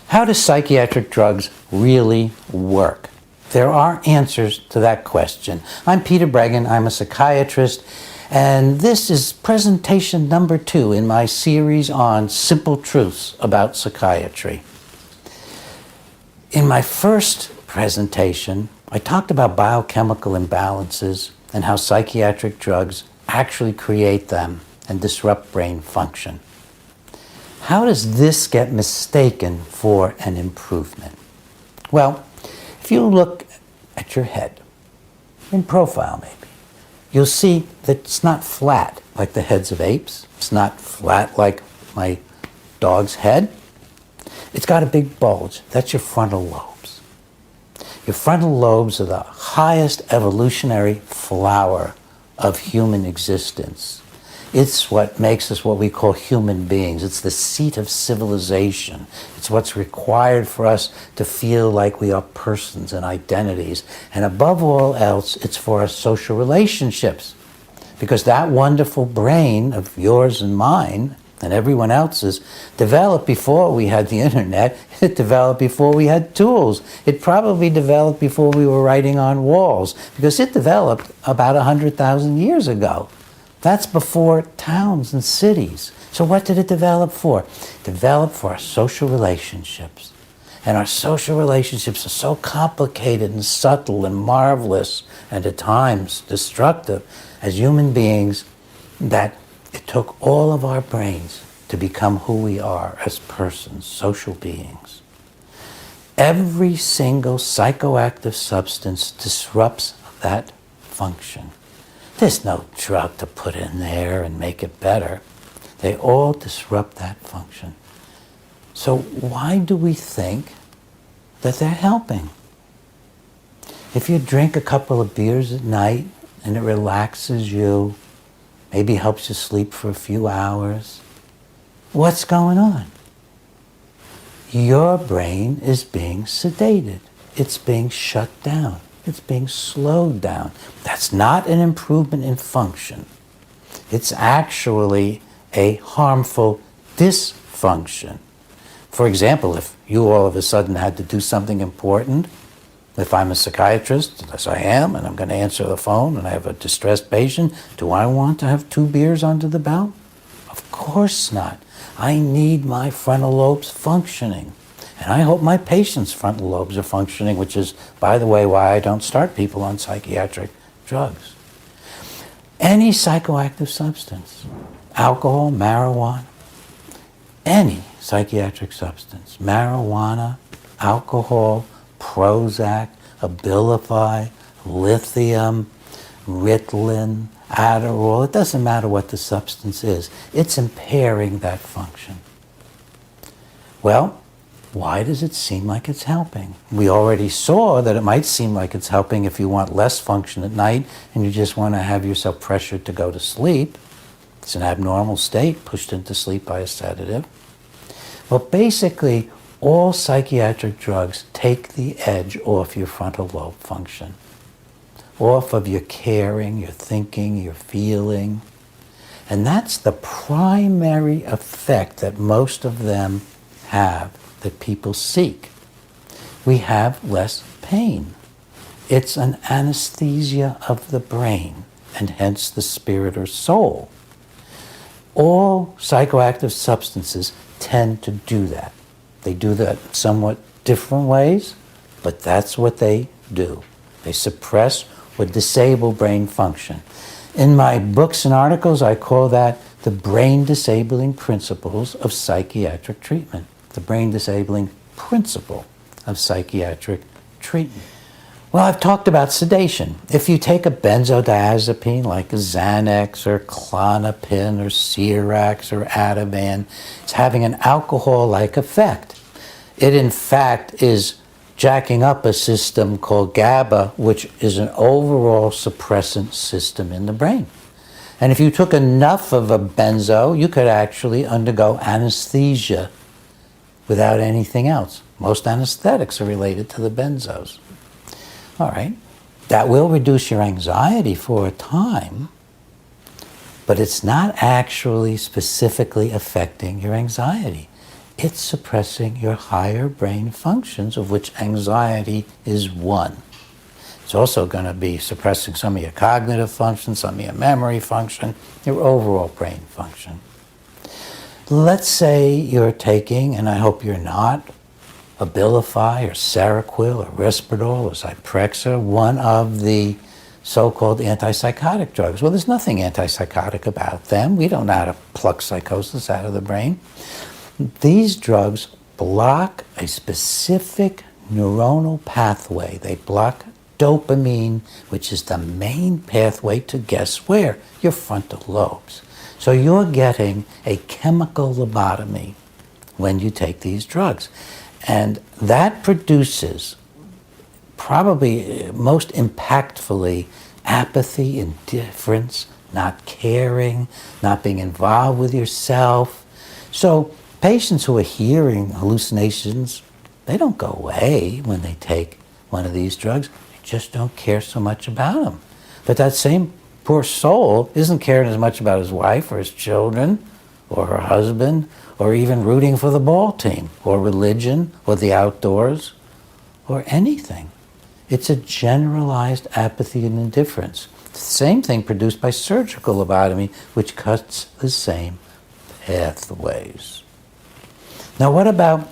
How do psychiatric drugs really work? There are answers to that question. I'm Peter Breggin, I'm a psychiatrist, and this is presentation number 2 in my series on simple truths about psychiatry. In my first presentation, I talked about biochemical imbalances and how psychiatric drugs actually create them and disrupt brain function. How does this get mistaken for an improvement? Well, if you look at your head, in profile maybe, you'll see that it's not flat like the heads of apes. It's not flat like my dog's head. It's got a big bulge. That's your frontal lobes. Your frontal lobes are the highest evolutionary flower of human existence. It's what makes us what we call human beings. It's the seat of civilization. It's what's required for us to feel like we are persons and identities. And above all else, it's for our social relationships. Because that wonderful brain of yours and mine and everyone else's developed before we had the internet. It developed before we had tools. It probably developed before we were writing on walls, because it developed about 100,000 years ago. That's before towns and cities. So what did it develop for? It developed for our social relationships. And our social relationships are so complicated and subtle and marvelous and at times destructive as human beings that it took all of our brains to become who we are as persons, social beings. Every single psychoactive substance disrupts that function. There's no drug to put in there and make it better. They all disrupt that function. So why do we think that they're helping? If you drink a couple of beers at night and it relaxes you, maybe helps you sleep for a few hours, what's going on? Your brain is being sedated. It's being shut down. It's being slowed down. That's not an improvement in function. It's actually a harmful dysfunction. For example, if you all of a sudden had to do something important, if I'm a psychiatrist, as I am, and I'm going to answer the phone and I have a distressed patient, do I want to have 2 beers under the belt? Of course not. I need my frontal lobes functioning. And I hope my patients' frontal lobes are functioning, which is, by the way, why I don't start people on psychiatric drugs. Any psychoactive substance, alcohol, marijuana, any psychiatric substance, marijuana, alcohol, Prozac, Abilify, lithium, Ritalin, Adderall, it doesn't matter what the substance is. It's impairing that function. Well, why does it seem like it's helping? We already saw that it might seem like it's helping if you want less function at night and you just want to have yourself pressured to go to sleep. It's an abnormal state, pushed into sleep by a sedative. Well, basically, all psychiatric drugs take the edge off your frontal lobe function, off of your caring, your thinking, your feeling. And that's the primary effect that most of them have, that people seek. We have less pain. It's an anesthesia of the brain, and hence the spirit or soul. All psychoactive substances tend to do that. They do that in somewhat different ways, but that's what they do. They suppress or disable brain function. In my books and articles, I call that the brain disabling principles of psychiatric treatment. The brain disabling principle of psychiatric treatment. Well, I've talked about sedation. If you take a benzodiazepine like a Xanax or Klonopin or Ciarax or Ativan, it's having an alcohol-like effect. It, in fact, is jacking up a system called GABA, which is an overall suppressant system in the brain. And if you took enough of a benzo, you could actually undergo anesthesia without anything else. Most anesthetics are related to the benzos. All right, that will reduce your anxiety for a time, but it's not actually specifically affecting your anxiety. it's suppressing your higher brain functions, of which anxiety is one. It's also going to be suppressing some of your cognitive function, some of your memory function, your overall brain function. Let's say you're taking, and I hope you're not, Abilify or Seroquel or Risperdal or Zyprexa, one of the so-called antipsychotic drugs. Well, there's nothing antipsychotic about them. We don't know how to pluck psychosis out of the brain. These drugs block a specific neuronal pathway. They block dopamine, which is the main pathway to guess where? Your frontal lobes. So you're getting a chemical lobotomy when you take these drugs. And that produces, probably most impactfully, apathy, indifference, not caring, not being involved with yourself. So patients who are hearing hallucinations, they don't go away when they take one of these drugs. They just don't care so much about them. But that same poor soul isn't caring as much about his wife or his children or her husband or even rooting for the ball team or religion or the outdoors or anything. It's a generalized apathy and indifference. The same thing produced by surgical lobotomy, which cuts the same pathways. Now what about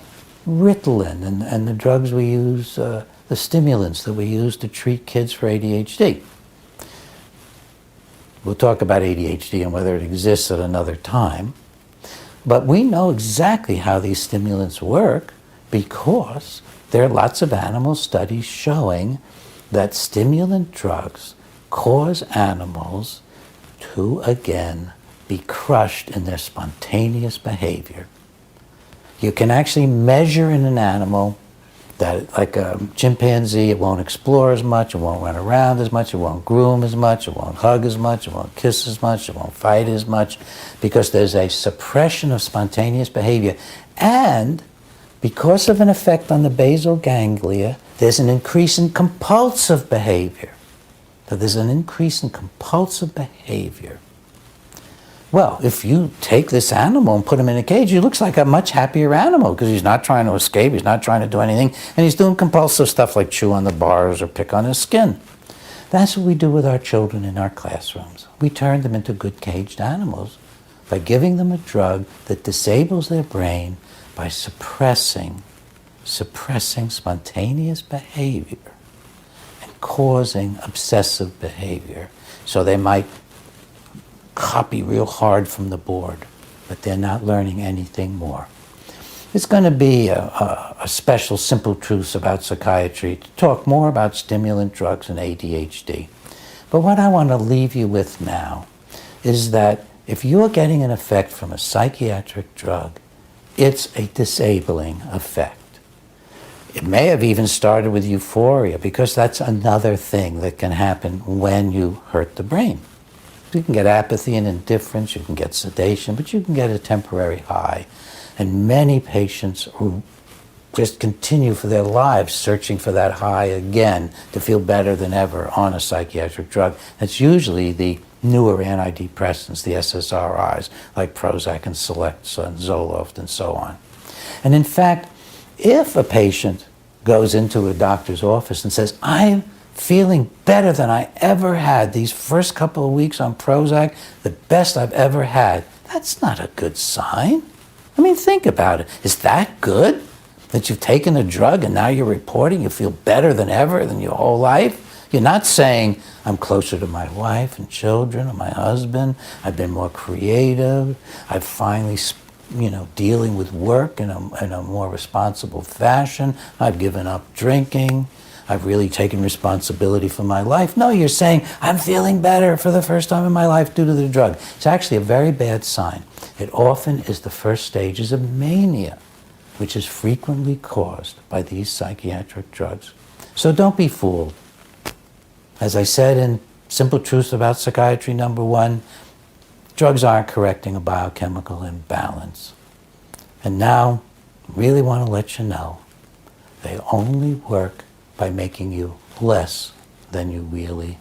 Ritalin and the drugs we use, the stimulants that we use to treat kids for ADHD? We'll talk about ADHD and whether it exists at another time. But we know exactly how these stimulants work because there are lots of animal studies showing that stimulant drugs cause animals to, again, be crushed in their spontaneous behavior. You can actually measure in an animal that, like a chimpanzee, it won't explore as much, it won't run around as much, it won't groom as much, it won't hug as much, it won't kiss as much, it won't fight as much, because there's a suppression of spontaneous behavior. And because of an effect on the basal ganglia, there's an increase in compulsive behavior. So there's an increase in compulsive behavior. Well, if you take this animal and put him in a cage, he looks like a much happier animal because he's not trying to escape, he's not trying to do anything, and he's doing compulsive stuff like chew on the bars or pick on his skin. That's what we do with our children in our classrooms. We turn them into good caged animals by giving them a drug that disables their brain by suppressing spontaneous behavior and causing obsessive behavior. So they might copy real hard from the board, but they're not learning anything more. It's going to be a special Simple Truths about psychiatry to talk more about stimulant drugs and ADHD. But what I want to leave you with now is that if you're getting an effect from a psychiatric drug, it's a disabling effect. It may have even started with euphoria, because that's another thing that can happen when you hurt the brain. You can get apathy and indifference, you can get sedation, but you can get a temporary high. And many patients who just continue for their lives searching for that high again to feel better than ever on a psychiatric drug. That's usually the newer antidepressants, the SSRIs, like Prozac and Celexa and Zoloft and so on. And in fact, if a patient goes into a doctor's office and says, I'm feeling better than I ever had these first couple of weeks on Prozac, the best I've ever had, that's not a good sign. I mean, think about it. Is that good? That you've taken a drug and now you're reporting you feel better than ever than your whole life? You're not saying, I'm closer to my wife and children and my husband, I've been more creative, I've finally, dealing with work in a more responsible fashion, I've given up drinking, I've really taken responsibility for my life. No, you're saying, I'm feeling better for the first time in my life due to the drug. It's actually a very bad sign. It often is the first stages of mania, which is frequently caused by these psychiatric drugs. So don't be fooled. As I said in Simple Truths About Psychiatry #1, drugs aren't correcting a biochemical imbalance. And now, I really want to let you know, they only work by making you less than you really